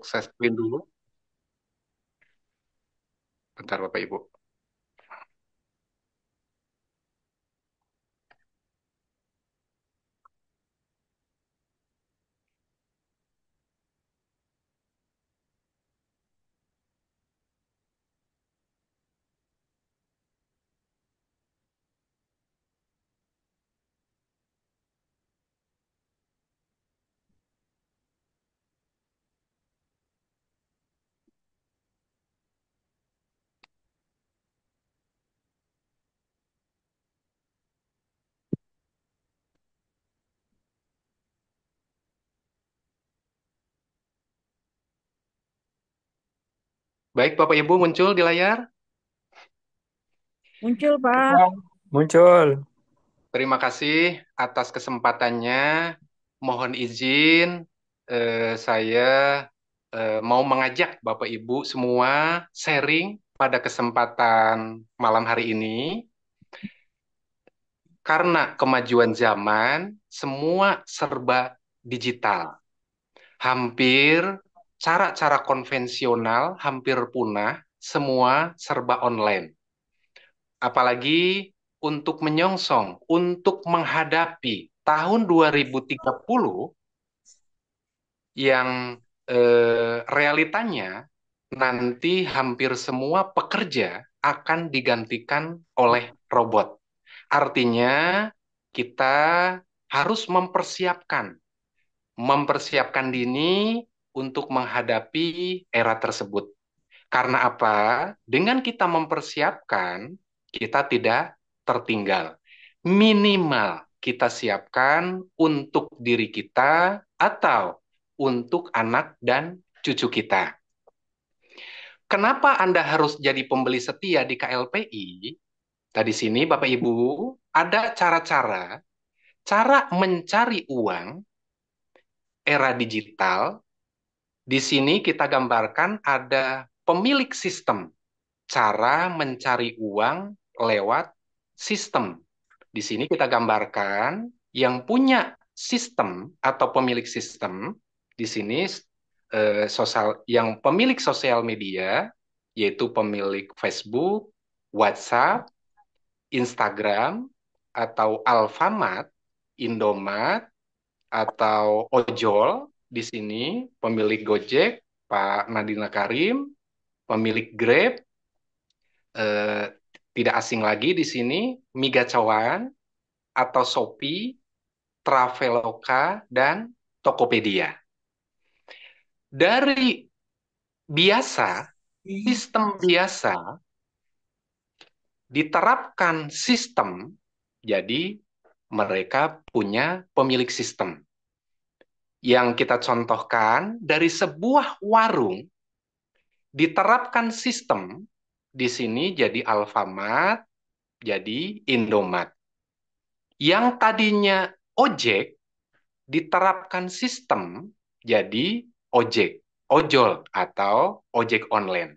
saya screen dulu. Bentar Bapak Ibu. Baik Bapak Ibu muncul di layar. Muncul, Pak. Bang. Muncul. Terima kasih atas kesempatannya. Mohon izin saya mau mengajak Bapak Ibu semua sharing pada kesempatan malam hari ini. Karena kemajuan zaman, semua serba digital. Hampir cara-cara konvensional hampir punah, semua serba online. Apalagi untuk menyongsong, untuk menghadapi tahun 2030 yang realitanya nanti hampir semua pekerja akan digantikan oleh robot. Artinya kita harus mempersiapkan diri untuk menghadapi era tersebut. Karena apa? Dengan kita mempersiapkan, kita tidak tertinggal. Minimal kita siapkan untuk diri kita atau untuk anak dan cucu kita. Kenapa Anda harus jadi pembeli setia di KLPI? Tadi sini Bapak Ibu, ada cara mencari uang era digital. Di sini kita gambarkan ada pemilik sistem, cara mencari uang lewat sistem. Di sini kita gambarkan yang punya sistem atau pemilik sistem, di sini yang pemilik sosial media, yaitu pemilik Facebook, WhatsApp, Instagram, atau Alfamart, Indomaret, atau ojol. Di sini pemilik Gojek, Pak Nadine Karim, pemilik Grab, eh, tidak asing lagi di sini, Migacawan atau Shopee, Traveloka, dan Tokopedia. Dari sistem biasa, diterapkan sistem, jadi mereka punya pemilik sistem. Yang kita contohkan dari sebuah warung diterapkan sistem, di sini jadi Alfamart, jadi Indomaret. Yang tadinya ojek diterapkan sistem jadi ojek, ojol atau ojek online.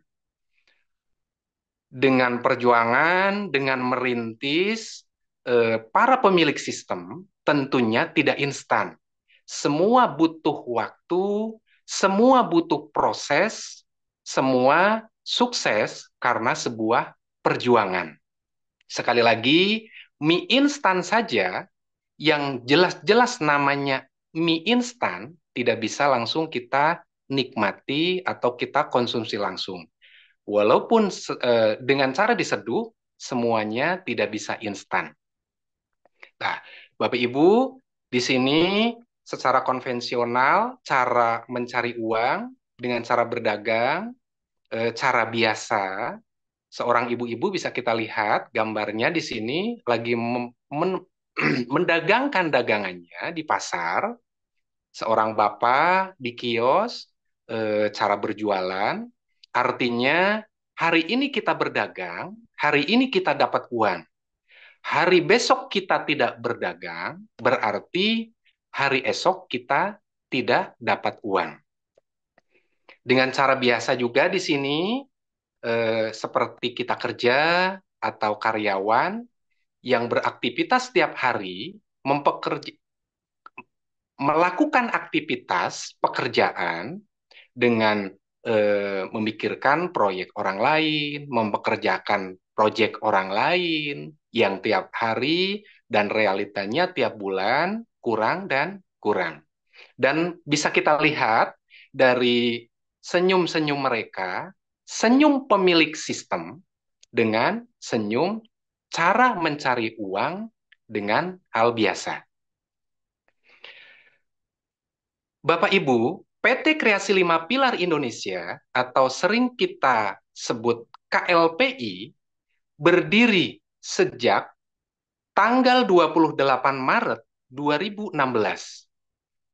Dengan perjuangan, dengan merintis, para pemilik sistem tentunya tidak instan. Semua butuh waktu, semua butuh proses, semua sukses karena sebuah perjuangan. Sekali lagi, mie instan saja yang jelas-jelas namanya mie instan tidak bisa langsung kita nikmati atau kita konsumsi langsung. Walaupun dengan cara diseduh, semuanya tidak bisa instan. Nah, Bapak Ibu, di sini secara konvensional, cara mencari uang dengan cara berdagang, cara biasa, seorang ibu-ibu bisa kita lihat gambarnya di sini lagi mendagangkan dagangannya di pasar, seorang bapak di kios, cara berjualan, artinya hari ini kita berdagang, hari ini kita dapat uang. Hari besok kita tidak berdagang, berarti hari esok kita tidak dapat uang. Dengan cara biasa juga di sini, seperti kita kerja atau karyawan yang beraktivitas setiap hari, melakukan aktivitas pekerjaan, dengan memikirkan proyek orang lain, mempekerjakan proyek orang lain yang tiap hari dan realitanya tiap bulan kurang dan kurang. Dan bisa kita lihat dari senyum-senyum mereka, senyum pemilik sistem dengan senyum cara mencari uang dengan hal biasa. Bapak Ibu, PT Kreasi Lima Pilar Indonesia atau sering kita sebut KLPI berdiri sejak tanggal 28 Maret 2016.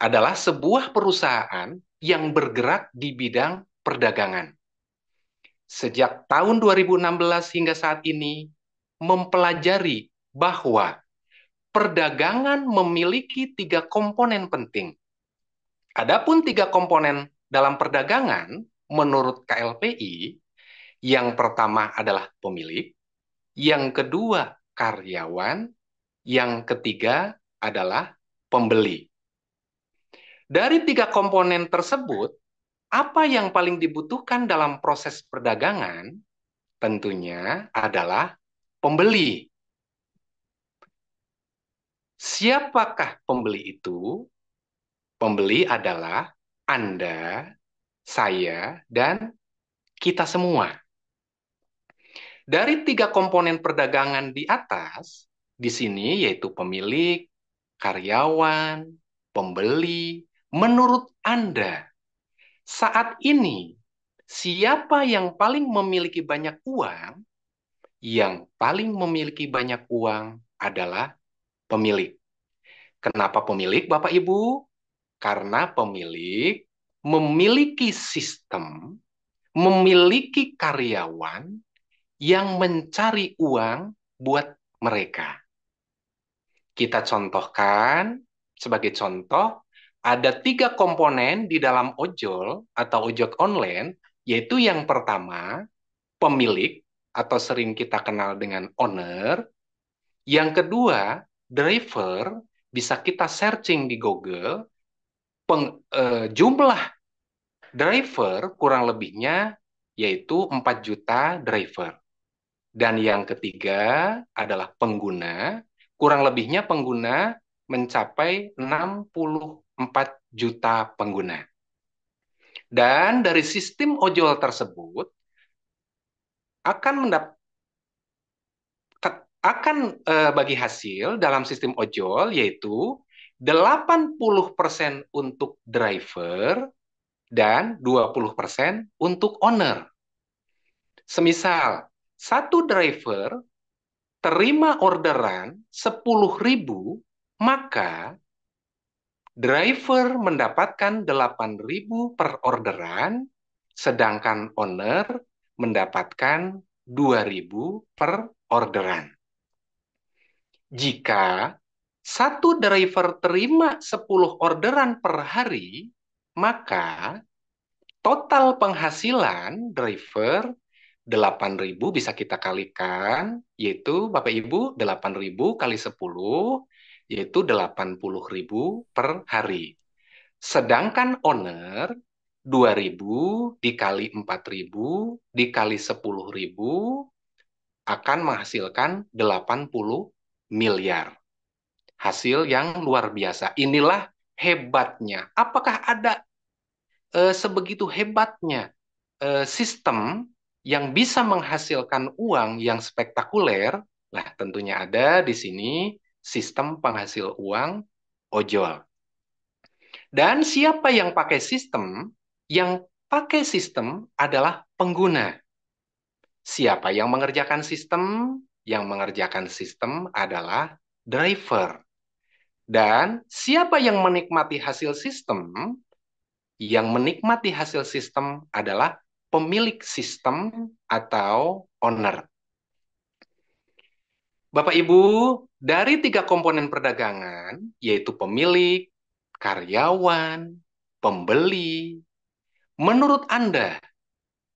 Adalah sebuah perusahaan yang bergerak di bidang perdagangan. Sejak tahun 2016 hingga saat ini, mempelajari bahwa perdagangan memiliki tiga komponen penting. Adapun tiga komponen dalam perdagangan, menurut KLPI, yang pertama adalah pemilik, yang kedua karyawan, yang ketiga adalah pembeli. Dari tiga komponen tersebut, apa yang paling dibutuhkan dalam proses perdagangan? Tentunya adalah pembeli. Siapakah pembeli itu? Pembeli adalah Anda, saya, dan kita semua. Dari tiga komponen perdagangan di atas, di sini yaitu pemilik, karyawan, pembeli, menurut Anda, saat ini siapa yang paling memiliki banyak uang? Yang paling memiliki banyak uang adalah pemilik. Kenapa pemilik, Bapak Ibu? Karena pemilik memiliki sistem, memiliki karyawan yang mencari uang buat mereka. Kita contohkan, sebagai contoh, ada tiga komponen di dalam ojol atau ojek online, yaitu yang pertama, pemilik atau sering kita kenal dengan owner. Yang kedua, driver, bisa kita searching di Google, jumlah driver kurang lebihnya yaitu 4 juta driver. Dan yang ketiga adalah pengguna, kurang lebihnya pengguna mencapai 64 juta pengguna. Dan dari sistem ojol tersebut akan mendapat bagi hasil dalam sistem ojol yaitu 80% untuk driver dan 20% untuk owner. Semisal, satu driver terima orderan 10.000, maka driver mendapatkan 8.000 per orderan, sedangkan owner mendapatkan 2.000 per orderan. Jika satu driver terima 10 orderan per hari, maka total penghasilan driver 8.000 bisa kita kalikan, yaitu Bapak Ibu 8.000 kali 10, yaitu 80.000 per hari. Sedangkan owner 2.000 dikali 4.000 dikali 10.000 akan menghasilkan 80 miliar. Hasil yang luar biasa. Inilah hebatnya. Apakah ada sebegitu hebatnya sistem yang bisa menghasilkan uang yang spektakuler? Nah, tentunya ada di sini sistem penghasil uang ojol. Dan siapa yang pakai sistem? Yang pakai sistem adalah pengguna. Siapa yang mengerjakan sistem? Yang mengerjakan sistem adalah driver. Dan siapa yang menikmati hasil sistem? Yang menikmati hasil sistem adalah pemilik sistem atau owner. Bapak Ibu, dari tiga komponen perdagangan, yaitu pemilik, karyawan, pembeli, menurut Anda,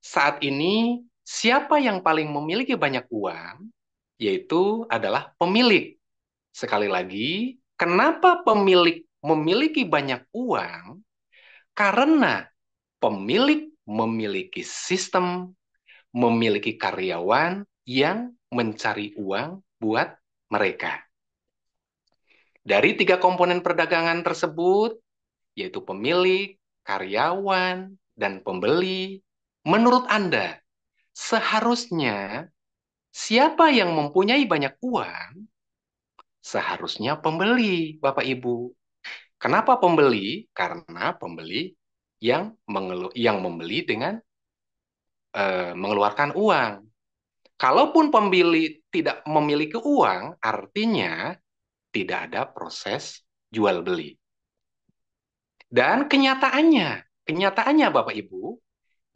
saat ini siapa yang paling memiliki banyak uang? Yaitu adalah pemilik. Sekali lagi, kenapa pemilik memiliki banyak uang? Karena pemilik memiliki sistem, memiliki karyawan yang mencari uang buat mereka. Dari tiga komponen perdagangan tersebut, yaitu pemilik, karyawan, dan pembeli, menurut Anda, seharusnya siapa yang mempunyai banyak uang? Seharusnya pembeli, Bapak Ibu. Kenapa pembeli? Karena pembeli yang membeli dengan mengeluarkan uang. Kalaupun pembeli tidak memiliki uang, artinya tidak ada proses jual beli. Dan kenyataannya Bapak Ibu,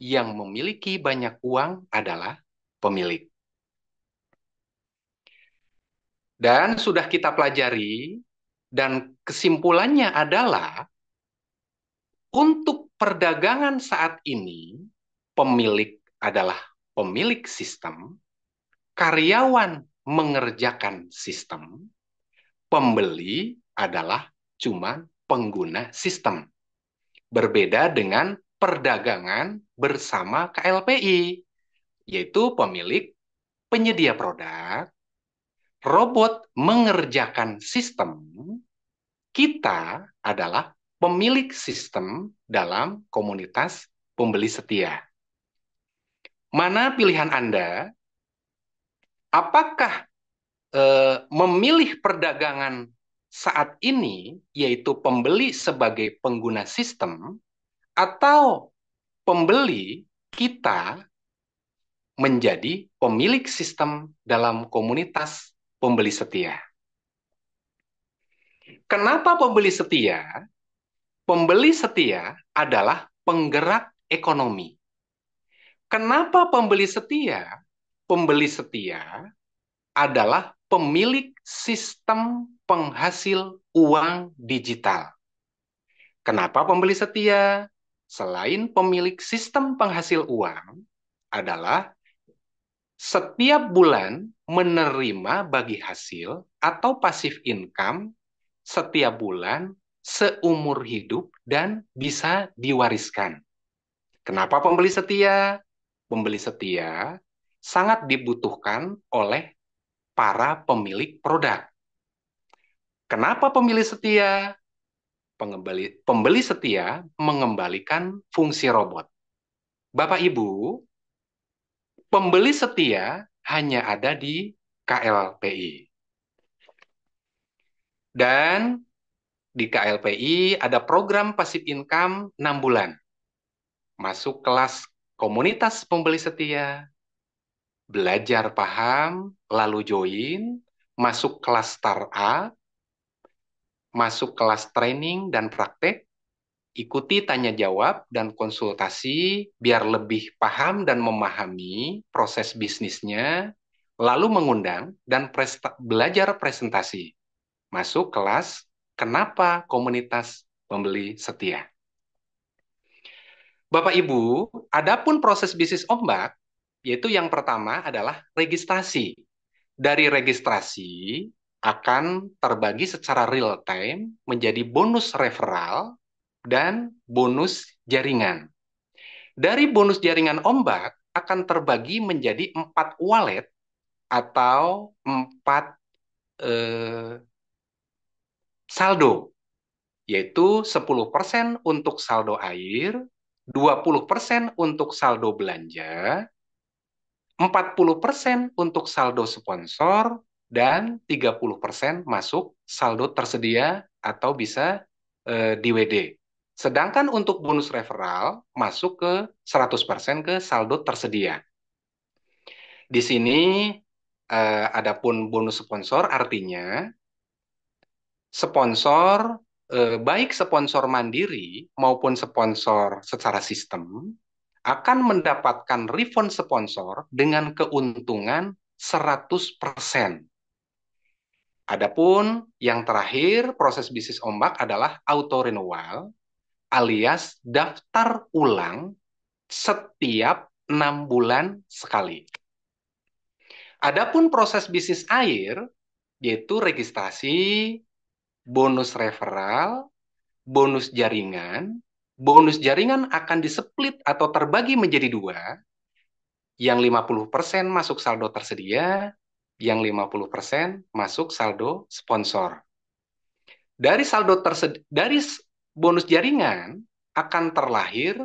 yang memiliki banyak uang adalah pemilik. Dan sudah kita pelajari, dan kesimpulannya adalah untuk perdagangan saat ini, pemilik adalah pemilik sistem, karyawan mengerjakan sistem, pembeli adalah cuma pengguna sistem. Berbeda dengan perdagangan bersama KLPI, yaitu pemilik penyedia produk, robot mengerjakan sistem, kita adalah pemilik sistem dalam komunitas pembeli setia. Mana pilihan Anda? Apakah memilih perdagangan saat ini, yaitu pembeli sebagai pengguna sistem, atau pembeli kita menjadi pemilik sistem dalam komunitas pembeli setia? Kenapa pembeli setia? Pembeli setia adalah penggerak ekonomi. Kenapa pembeli setia? Pembeli setia adalah pemilik sistem penghasil uang digital. Kenapa pembeli setia? Selain pemilik sistem penghasil uang, adalah setiap bulan menerima bagi hasil atau passive income setiap bulan seumur hidup dan bisa diwariskan. Kenapa pembeli setia? Pembeli setia sangat dibutuhkan oleh para pemilik produk. Kenapa pembeli setia? Pembeli setia mengembalikan fungsi robot. Bapak Ibu, pembeli setia hanya ada di KLPI. Dan di KLPI ada program passive income 6 bulan. Masuk kelas komunitas pembeli setia, belajar paham, lalu join, masuk kelas startup, masuk kelas training dan praktek, ikuti tanya jawab dan konsultasi biar lebih paham dan memahami proses bisnisnya, lalu mengundang dan belajar presentasi. Masuk kelas kenapa komunitas pembeli setia. Bapak Ibu, adapun proses bisnis ombak, yaitu yang pertama adalah registrasi. Dari registrasi akan terbagi secara real time menjadi bonus referral dan bonus jaringan. Dari bonus jaringan ombak akan terbagi menjadi 4 wallet atau 4 saldo, yaitu 10% untuk saldo air, 20% untuk saldo belanja, 40% untuk saldo sponsor, dan 30% masuk saldo tersedia atau bisa DWD. Sedangkan untuk bonus referral masuk ke 100% ke saldo tersedia. Di sini adapun bonus sponsor artinya sponsor baik sponsor mandiri maupun sponsor secara sistem akan mendapatkan refund sponsor dengan keuntungan 100%. Adapun yang terakhir, proses bisnis ombak adalah auto renewal alias daftar ulang setiap 6 bulan sekali. Adapun proses bisnis air, yaitu registrasi, bonus referral, bonus jaringan, bonus jaringan akan diseplit atau terbagi menjadi dua, yang 50% masuk saldo tersedia, yang 50% masuk saldo sponsor. Dari bonus jaringan akan terlahir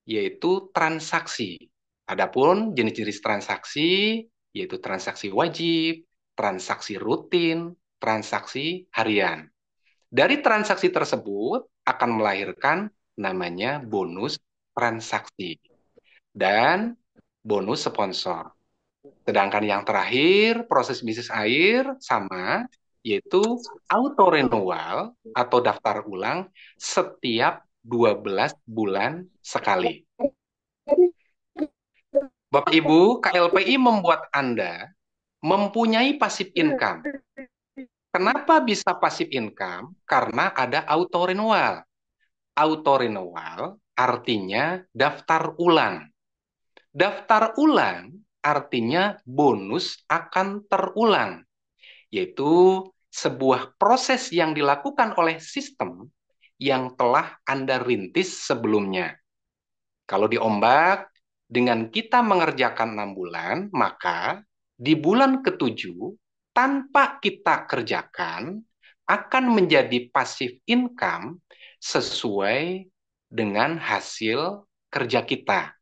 yaitu transaksi. Adapun jenis-jenis transaksi yaitu transaksi wajib, transaksi rutin, transaksi harian. Dari transaksi tersebut akan melahirkan namanya bonus transaksi dan bonus sponsor. Sedangkan yang terakhir, proses bisnis air sama, yaitu auto renewal atau daftar ulang setiap 12 bulan sekali. Bapak Ibu, KLPI membuat Anda mempunyai passive income. Kenapa bisa passive income? Karena ada auto renewal. Auto renewal artinya daftar ulang. Daftar ulang artinya bonus akan terulang, yaitu sebuah proses yang dilakukan oleh sistem yang telah Anda rintis sebelumnya. Kalau diombak, dengan kita mengerjakan 6 bulan, maka di bulan ketujuh, tanpa kita kerjakan, akan menjadi passive income sesuai dengan hasil kerja kita.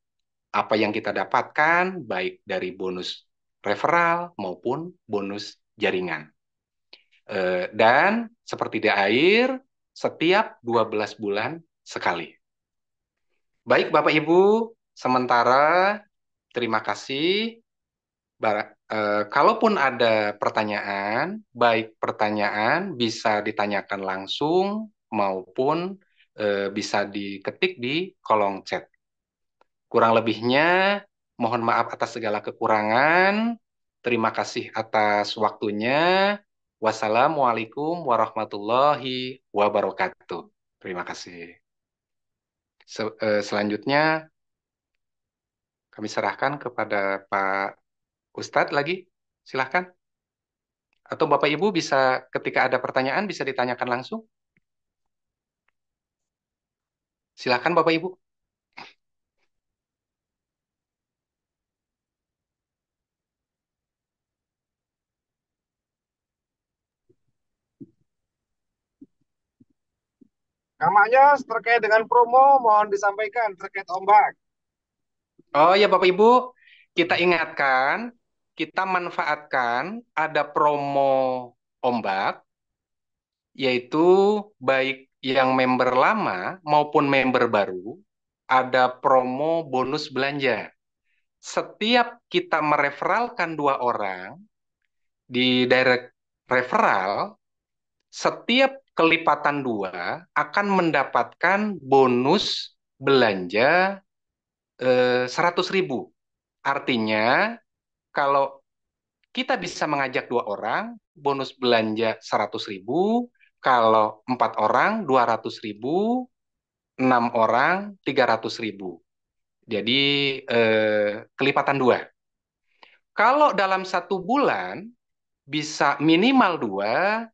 Apa yang kita dapatkan, baik dari bonus referral maupun bonus jaringan. Dan seperti di air, setiap 12 bulan sekali. Baik Bapak Ibu, sementara terima kasih. Kalaupun ada pertanyaan, baik pertanyaan bisa ditanyakan langsung maupun bisa diketik di kolom chat. Kurang lebihnya, mohon maaf atas segala kekurangan. Terima kasih atas waktunya. Wassalamualaikum warahmatullahi wabarakatuh. Terima kasih. Selanjutnya, kami serahkan kepada Pak Ustadz lagi. Silahkan. Atau Bapak Ibu bisa ketika ada pertanyaan bisa ditanyakan langsung. Silahkan Bapak Ibu. Namanya terkait dengan promo mohon disampaikan terkait ombak. Oh ya Bapak Ibu, kita ingatkan, kita manfaatkan ada promo ombak, yaitu baik yang member lama maupun member baru, ada promo bonus belanja. Setiap kita mereferalkan dua orang di direct referral, setiap kelipatan dua akan mendapatkan bonus belanja 100.000. Artinya, kalau kita bisa mengajak dua orang, bonus belanja 100.000, kalau 4 orang 200.000, 6 orang 300.000. Jadi kelipatan dua. Kalau dalam 1 bulan bisa minimal dua,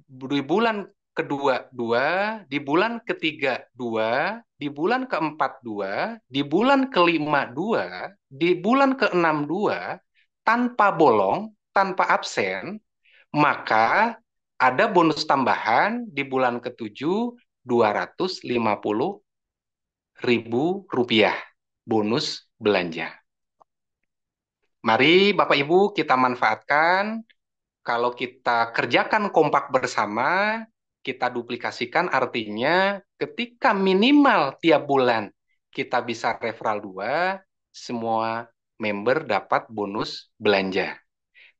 di bulan kedua dua, di bulan ketiga dua, di bulan keempat dua, di bulan kelima dua, di bulan keenam dua, tanpa bolong, tanpa absen, maka ada bonus tambahan di bulan ketujuh 250.000 rupiah bonus belanja. Mari Bapak Ibu kita manfaatkan. Kalau kita kerjakan kompak bersama, kita duplikasikan artinya ketika minimal tiap bulan kita bisa referral dua, semua member dapat bonus belanja.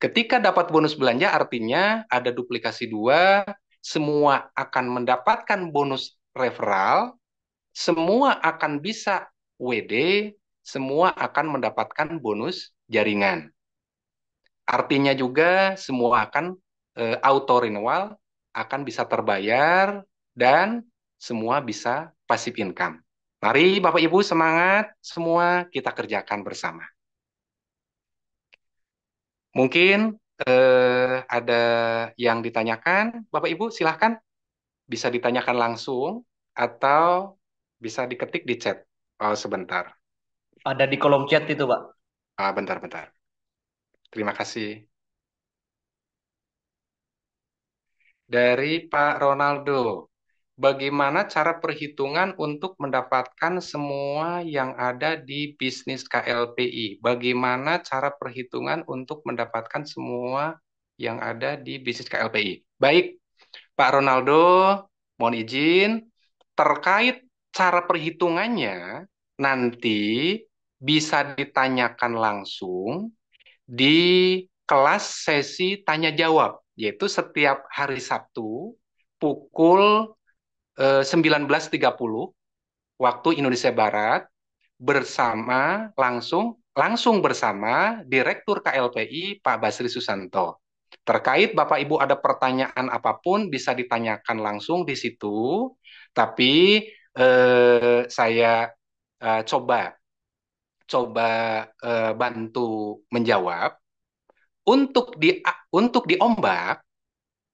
Ketika dapat bonus belanja artinya ada duplikasi dua, semua akan mendapatkan bonus referral, semua akan bisa WD, semua akan mendapatkan bonus jaringan. Artinya juga semua akan auto renewal, akan bisa terbayar, dan semua bisa passive income. Mari Bapak Ibu semangat, semua kita kerjakan bersama. Mungkin ada yang ditanyakan, Bapak Ibu silahkan bisa ditanyakan langsung atau Bisa diketik di chat. Oh, sebentar. Ada di kolom chat itu, Pak. Ah, bentar-bentar. Terima kasih. Dari Pak Ronaldo. Bagaimana cara perhitungan untuk mendapatkan semua yang ada di bisnis KLPI? Bagaimana cara perhitungan untuk mendapatkan semua yang ada di bisnis KLPI? Baik, Pak Ronaldo, mohon izin. Terkait cara perhitungannya, nanti bisa ditanyakan langsung di kelas sesi tanya jawab, yaitu setiap hari Sabtu pukul 19.30 waktu Indonesia Barat bersama langsung bersama Direktur KLPI Pak Basri Susanto. Terkait Bapak Ibu ada pertanyaan apapun bisa ditanyakan langsung di situ, tapi saya coba coba bantu menjawab. Untuk diombak,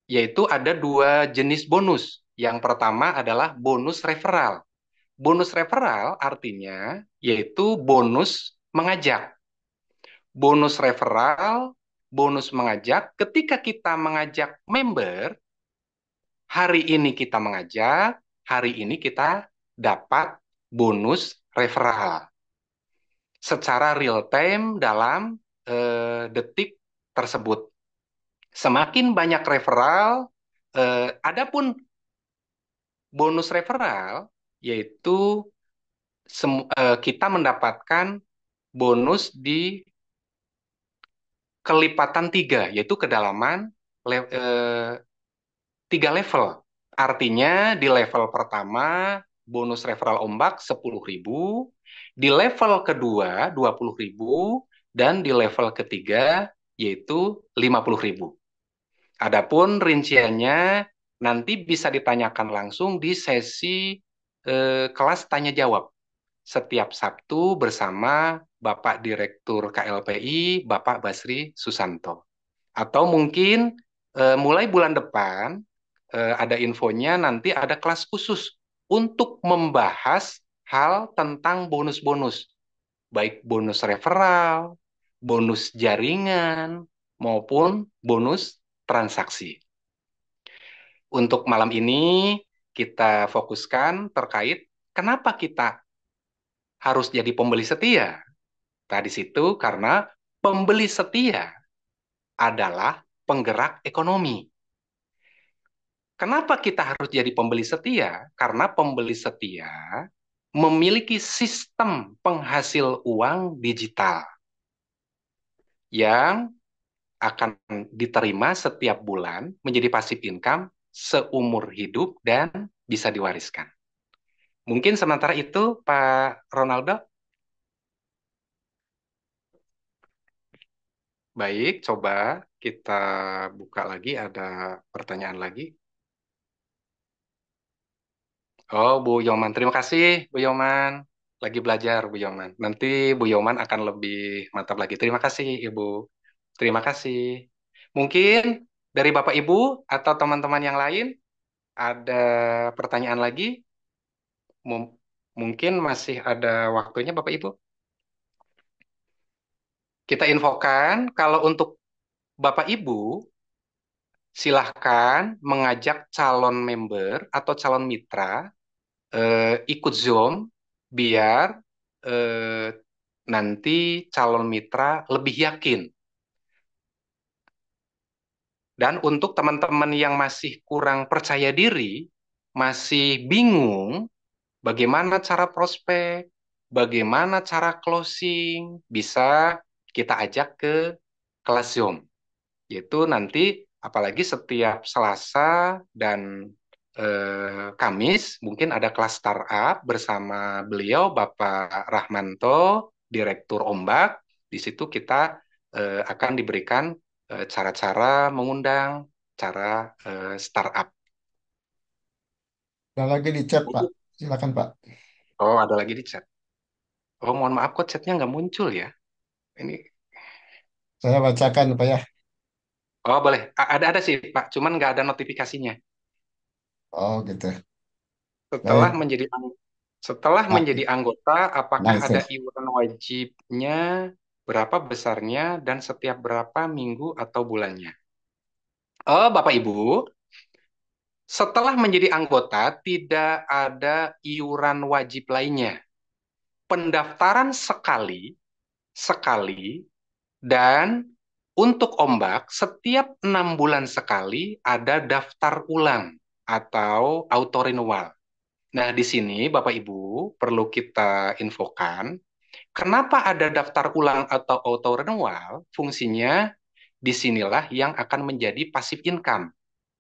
yaitu ada dua jenis bonus. Yang pertama adalah bonus referral. Bonus referral artinya yaitu bonus mengajak. Bonus referral, bonus mengajak, ketika kita mengajak member, hari ini kita mengajak, hari ini kita dapat bonus referral secara real time dalam detik tersebut. Semakin banyak referral, adapun bonus referral yaitu kita mendapatkan bonus di kelipatan tiga, yaitu kedalaman tiga level. Artinya di level pertama bonus referral ombak 10.000, di level kedua 20.000, dan di level ketiga yaitu 50.000. Adapun rinciannya nanti bisa ditanyakan langsung di sesi kelas tanya jawab setiap Sabtu bersama Bapak Direktur KLPI, Bapak Basri Susanto. Atau mungkin mulai bulan depan ada infonya nanti ada kelas khusus untuk membahas hal tentang bonus-bonus, baik bonus referral, bonus jaringan, maupun bonus transaksi. Untuk malam ini kita fokuskan terkait kenapa kita harus jadi pembeli setia. Tadi situ karena pembeli setia adalah penggerak ekonomi. Kenapa kita harus jadi pembeli setia? Karena pembeli setia memiliki sistem penghasil uang digital yang akan diterima setiap bulan menjadi passive income seumur hidup dan bisa diwariskan. Mungkin sementara itu, Pak Ronaldo. Baik, coba kita buka lagi. Ada pertanyaan lagi. Oh, Bu Yoman. Terima kasih, Bu Yoman. Lagi belajar, Bu Yoman. Nanti Bu Yoman akan lebih mantap lagi. Terima kasih, Ibu. Terima kasih. Mungkin dari Bapak Ibu atau teman-teman yang lain ada pertanyaan lagi? Mum- Mungkin masih ada waktunya, Bapak Ibu. Kita infokan kalau untuk Bapak Ibu silahkan mengajak calon member atau calon mitra ikut Zoom biar eh, nanti calon mitra lebih yakin. Dan untuk teman-teman yang masih kurang percaya diri, masih bingung bagaimana cara prospek, bagaimana cara closing, bisa kita ajak ke kelas Zoom. Yaitu nanti apalagi setiap Selasa dan Kamis mungkin ada kelas startup bersama beliau Bapak Rahmanto, Direktur Ombak. Di situ kita akan diberikan cara-cara mengundang, cara startup. Ada lagi di chat, Pak. Silakan, Pak. Oh, ada lagi di chat. Oh, mohon maaf kok chatnya nggak muncul ya. Ini, Saya bacakan, Pak ya. oh boleh. Ada sih Pak, cuman nggak ada notifikasinya. Oh, gitu. Setelah Baik. menjadi Setelah Nah, menjadi anggota, apakah nice. ada iuran wajibnya, berapa besarnya, dan setiap berapa minggu atau bulannya? Oh, Bapak Ibu, setelah menjadi anggota, tidak ada iuran wajib lainnya. Pendaftaran sekali, sekali, dan untuk ombak, setiap 6 bulan sekali ada daftar ulang atau auto renewal. Nah, di sini Bapak Ibu perlu kita infokan, kenapa ada daftar ulang atau auto renewal? Fungsinya disinilah yang akan menjadi passive income.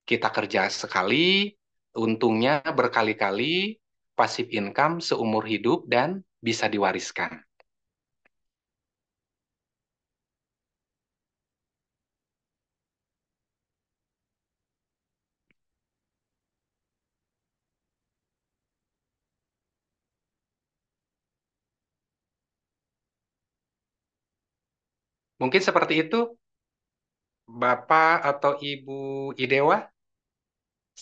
Kita kerja sekali, untungnya berkali-kali, passive income seumur hidup dan bisa diwariskan. Mungkin seperti itu, Bapak atau Ibu Idewa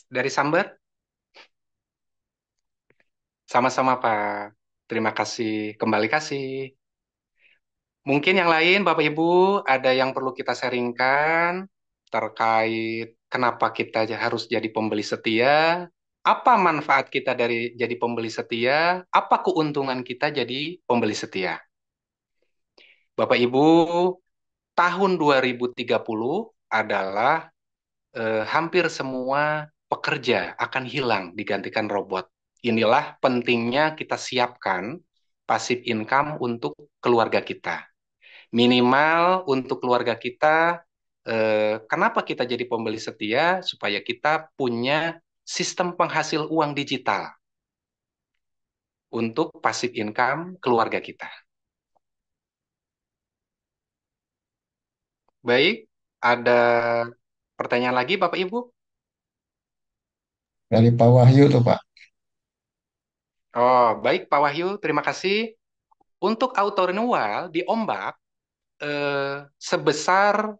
dari Samber. Sama-sama, Pak. Terima kasih. Kembali kasih. Mungkin yang lain, Bapak Ibu, ada yang perlu kita sharingkan terkait kenapa kita harus jadi pembeli setia, apa manfaat kita dari jadi pembeli setia, apa keuntungan kita jadi pembeli setia. Bapak Ibu, tahun 2030 adalah hampir semua pekerja akan hilang digantikan robot. Inilah pentingnya kita siapkan passive income untuk keluarga kita. Minimal untuk keluarga kita, kenapa kita jadi pembeli setia? Supaya kita punya sistem penghasil uang digital untuk passive income keluarga kita. Baik, ada pertanyaan lagi Bapak Ibu? Dari Pak Wahyu tuh Pak. Oh, baik Pak Wahyu, terima kasih. Untuk auto renewal diombak sebesar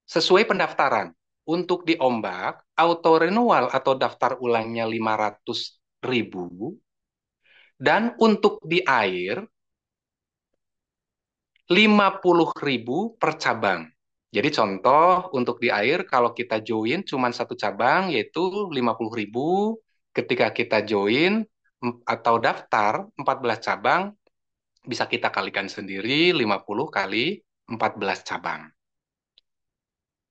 sesuai pendaftaran. Untuk diombak, auto renewal atau daftar ulangnya 500.000 dan untuk di air 50.000 per cabang. Jadi contoh untuk di air kalau kita join cuma satu cabang yaitu 50.000, ketika kita join atau daftar 14 cabang bisa kita kalikan sendiri 50 kali 14 cabang.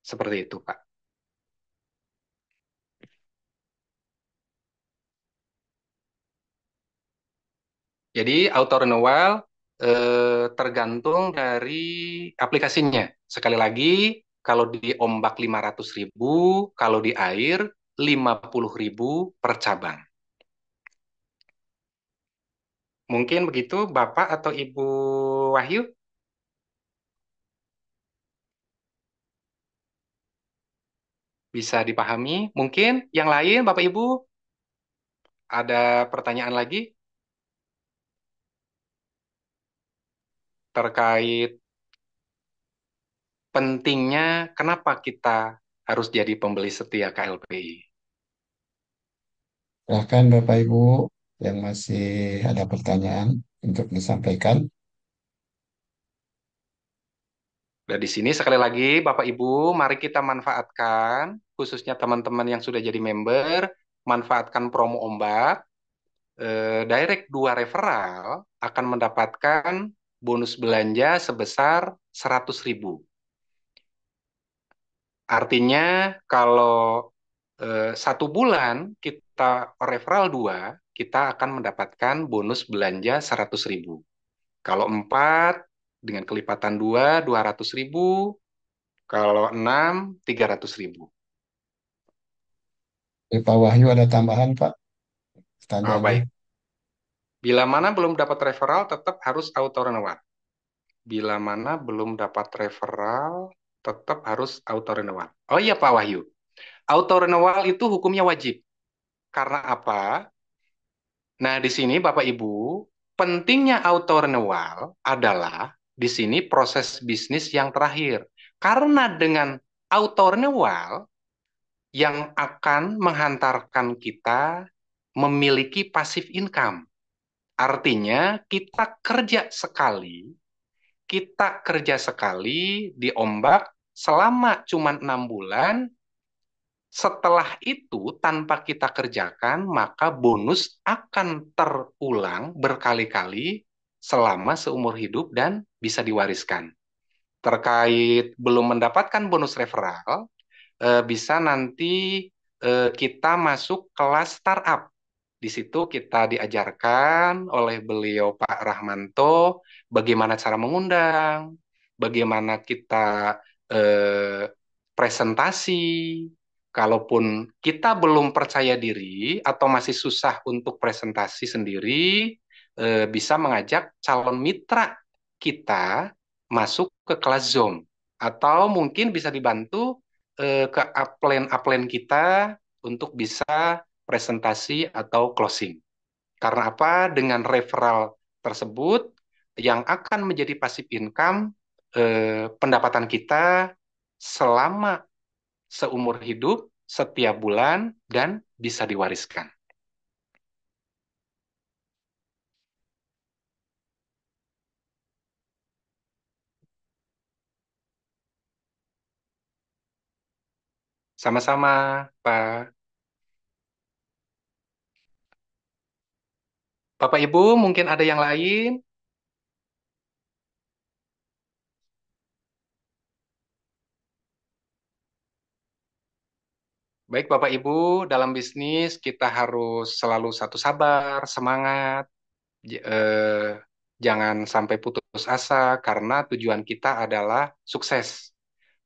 Seperti itu, Pak. Jadi auto renewal tergantung dari aplikasinya. Sekali lagi, kalau di ombak 500.000, kalau di air 50.000 per cabang. Mungkin begitu, Bapak atau Ibu Wahyu bisa dipahami. Mungkin yang lain, Bapak Ibu, ada pertanyaan lagi terkait pentingnya kenapa kita harus jadi pembeli setia KLPI. Silahkan Bapak Ibu yang masih ada pertanyaan untuk disampaikan. Dan di sini sekali lagi Bapak Ibu, mari kita manfaatkan khususnya teman-teman yang sudah jadi member, manfaatkan promo ombak. Direct 2 referral akan mendapatkan bonus belanja sebesar 100.000. Artinya kalau 1 bulan kita referral 2, kita akan mendapatkan bonus belanja 100.000. Kalau 4, dengan kelipatan 2, 200.000. Kalau 6, 300.000. Dari Pak Wahyu ada tambahan Pak Oh, pertanyaannya. baik. Bila mana belum dapat referral, tetap harus auto renewal. Bila mana belum dapat referral, tetap harus auto renewal. Oh iya Pak Wahyu, auto renewal itu hukumnya wajib. Karena apa? Nah, di sini Bapak Ibu, pentingnya auto renewal adalah di sini proses bisnis yang terakhir. Karena dengan auto renewal yang akan menghantarkan kita memiliki passive income. Artinya kita kerja sekali diombak selama cuma 6 bulan. Setelah itu, tanpa kita kerjakan, maka bonus akan terulang berkali-kali selama seumur hidup dan bisa diwariskan. Terkait belum mendapatkan bonus referral, bisa nanti kita masuk kelas startup. Di situ kita diajarkan oleh beliau Pak Rahmanto bagaimana cara mengundang, bagaimana kita eh, presentasi. Kalaupun kita belum percaya diri atau masih susah untuk presentasi sendiri, bisa mengajak calon mitra kita masuk ke kelas Zoom. Atau mungkin bisa dibantu ke upline-upline kita untuk bisa presentasi atau closing. Karena apa? Dengan referral tersebut yang akan menjadi passive income pendapatan kita selama seumur hidup, setiap bulan, dan bisa diwariskan. Sama-sama, Pak. Bapak Ibu, mungkin ada yang lain? Baik, Bapak Ibu, dalam bisnis kita harus selalu satu sabar, semangat, jangan sampai putus asa karena tujuan kita adalah sukses.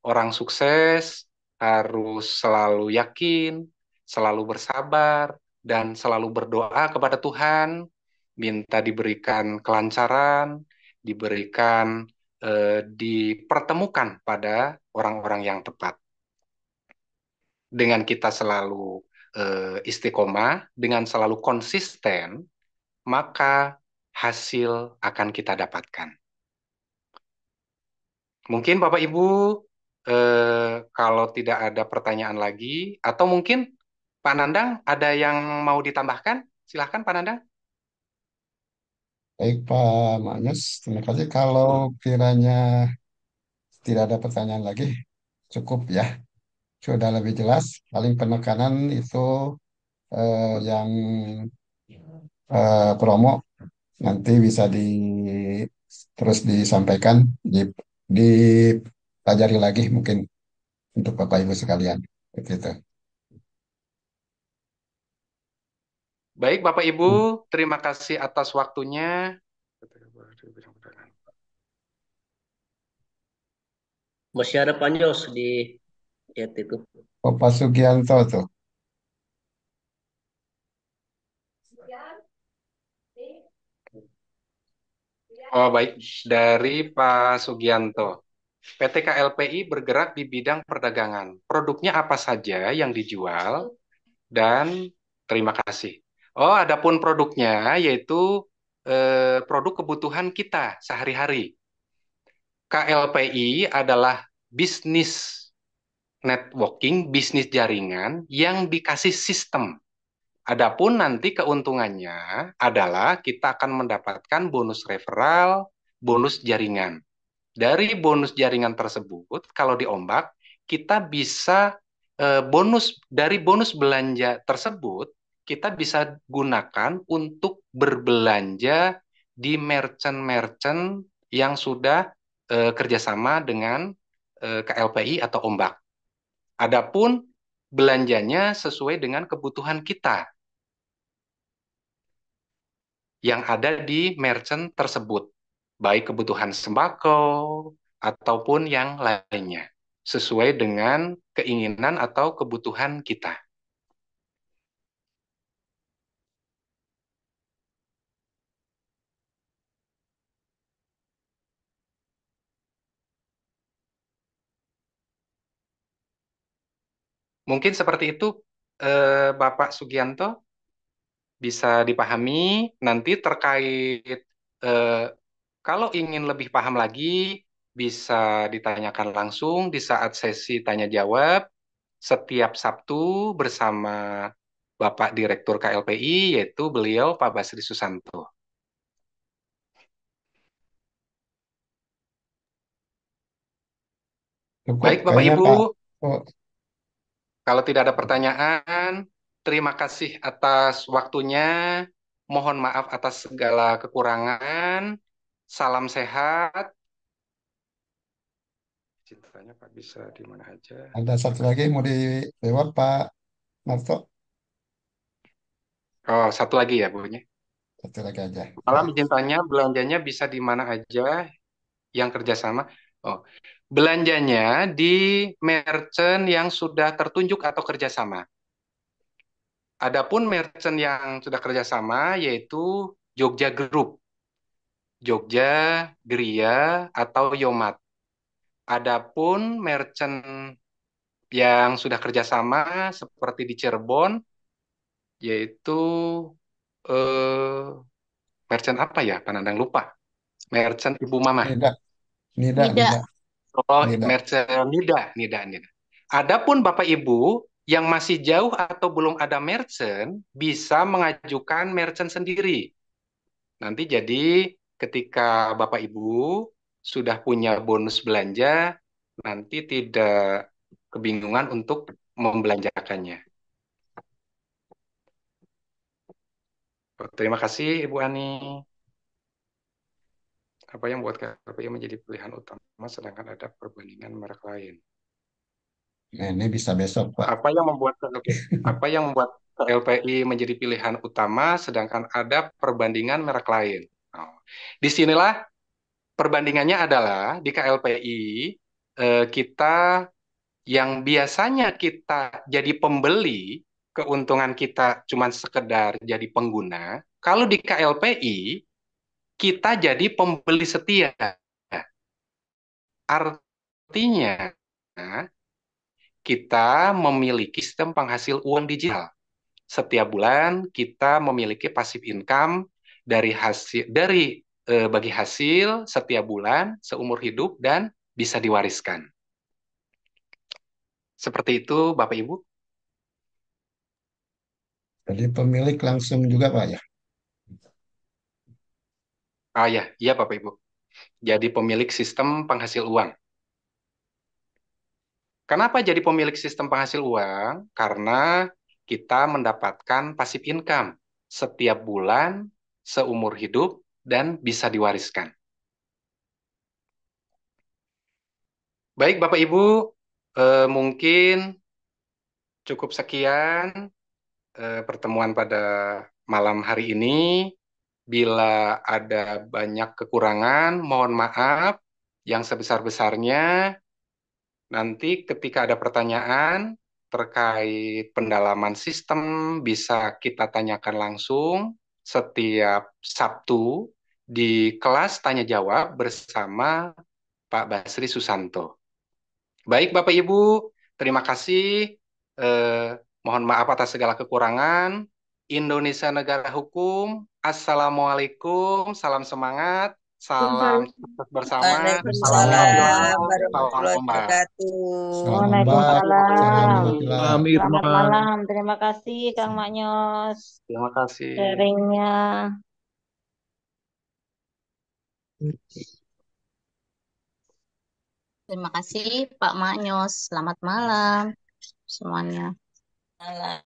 Orang sukses harus selalu yakin, selalu bersabar, dan selalu berdoa kepada Tuhan, minta diberikan kelancaran, diberikan dipertemukan pada orang-orang yang tepat. Dengan kita selalu istiqomah, dengan selalu konsisten, maka hasil akan kita dapatkan. Mungkin Bapak Ibu, kalau tidak ada pertanyaan lagi, atau mungkin Pak Nandang ada yang mau ditambahkan? Silahkan Pak Nandang. Baik Pak Manus, terima kasih. Kalau kiranya tidak ada pertanyaan lagi, cukup ya. Sudah lebih jelas. Paling penekanan itu yang promo nanti bisa terus disampaikan, dipelajari lagi mungkin untuk Bapak Ibu sekalian. Begitu. Baik Bapak Ibu, terima kasih atas waktunya. Masih ada Panjos di chat itu. Bapak Sugianto tuh. Oh baik, dari Pak Sugianto. PT KLPI bergerak di bidang perdagangan. Produknya apa saja yang dijual dan terima kasih. Oh, adapun produknya yaitu produk kebutuhan kita sehari-hari. KLPI adalah bisnis networking, bisnis jaringan yang dikasih sistem. Adapun nanti keuntungannya adalah kita akan mendapatkan bonus referral, bonus jaringan. Dari bonus jaringan tersebut, kalau diombak, kita bisa dari bonus belanja tersebut, kita bisa gunakan untuk berbelanja di merchant-merchant yang sudah kerjasama dengan KLPI atau ombak. Adapun belanjanya sesuai dengan kebutuhan kita yang ada di merchant tersebut, baik kebutuhan sembako ataupun yang lainnya, sesuai dengan keinginan atau kebutuhan kita. Mungkin seperti itu, Bapak Sugianto, bisa dipahami. Nanti terkait eh, kalau ingin lebih paham lagi, bisa ditanyakan langsung di saat sesi tanya jawab setiap Sabtu bersama Bapak Direktur KLPI, yaitu beliau Pak Basri Susanto. Cukup Baik, Bapak kayaknya Ibu, Pak. Oh, kalau tidak ada pertanyaan, terima kasih atas waktunya. Mohon maaf atas segala kekurangan. Salam sehat. Cintanya Pak bisa di mana aja. ada Terima satu lagi kasih. mau dilewat Pak Marto. Oh, satu lagi ya, Bu. Satu lagi aja. Malam Ya. izin tanya, belanjanya bisa di mana aja yang kerjasama? Oh, belanjanya di merchant yang sudah tertunjuk atau kerjasama. Adapun merchant yang sudah kerjasama yaitu Jogja Group, Jogja, Gria, atau Yomat. Adapun merchant yang sudah kerjasama seperti di Cirebon yaitu eh, merchant apa ya? Panandang lupa. Merchant Ibu Mama. Nida, Nida, Tidak. Nida, Oh, Nida. merchant Nida, Nida, Nida. Adapun Bapak Ibu yang masih jauh atau belum ada merchant bisa mengajukan merchant sendiri. Nanti jadi ketika Bapak Ibu sudah punya bonus belanja, nanti tidak kebingungan untuk membelanjakannya. Oh, terima kasih Ibu Ani. Apa yang membuat KPI menjadi pilihan utama sedangkan ada perbandingan merek lain? Nah, ini bisa besok, Pak. Apa yang membuat oke, apa yang membuat LPI menjadi pilihan utama sedangkan ada perbandingan merek lain? Oh, disinilah perbandingannya adalah di KLPI kita yang biasanya kita jadi pembeli, keuntungan kita cuma sekedar jadi pengguna. Kalau di KLPI kita jadi pembeli setia. Artinya kita memiliki sistem penghasil uang digital. Setiap bulan kita memiliki passive income dari hasil bagi hasil setiap bulan seumur hidup dan bisa diwariskan. Seperti itu Bapak Ibu. Jadi pemilik langsung juga, Pak ya. Ah ya, iya Bapak Ibu. Jadi pemilik sistem penghasil uang. Kenapa jadi pemilik sistem penghasil uang? Karena kita mendapatkan passive income setiap bulan seumur hidup dan bisa diwariskan. Baik Bapak Ibu, mungkin cukup sekian pertemuan pada malam hari ini. Bila ada banyak kekurangan, mohon maaf yang sebesar-besarnya. Nanti ketika ada pertanyaan terkait pendalaman sistem, bisa kita tanyakan langsung setiap Sabtu di kelas tanya jawab bersama Pak Basri Susanto. Baik Bapak Ibu, terima kasih. Eh, Mohon maaf atas segala kekurangan. Indonesia negara hukum. Assalamualaikum, salam semangat, salam sukses bersama, salam Waalaikumsalam nasional, salam warahmatullahi ombak. wabarakatuh. Salam Mbak. Salam Waalaikumsalam. Alhamdulillah. Salam Selamat Irman. malam. Terima kasih Kang Maknyos Terima kasih. sharingnya. Terima kasih Pak Maknyos. Selamat malam semuanya. Malam.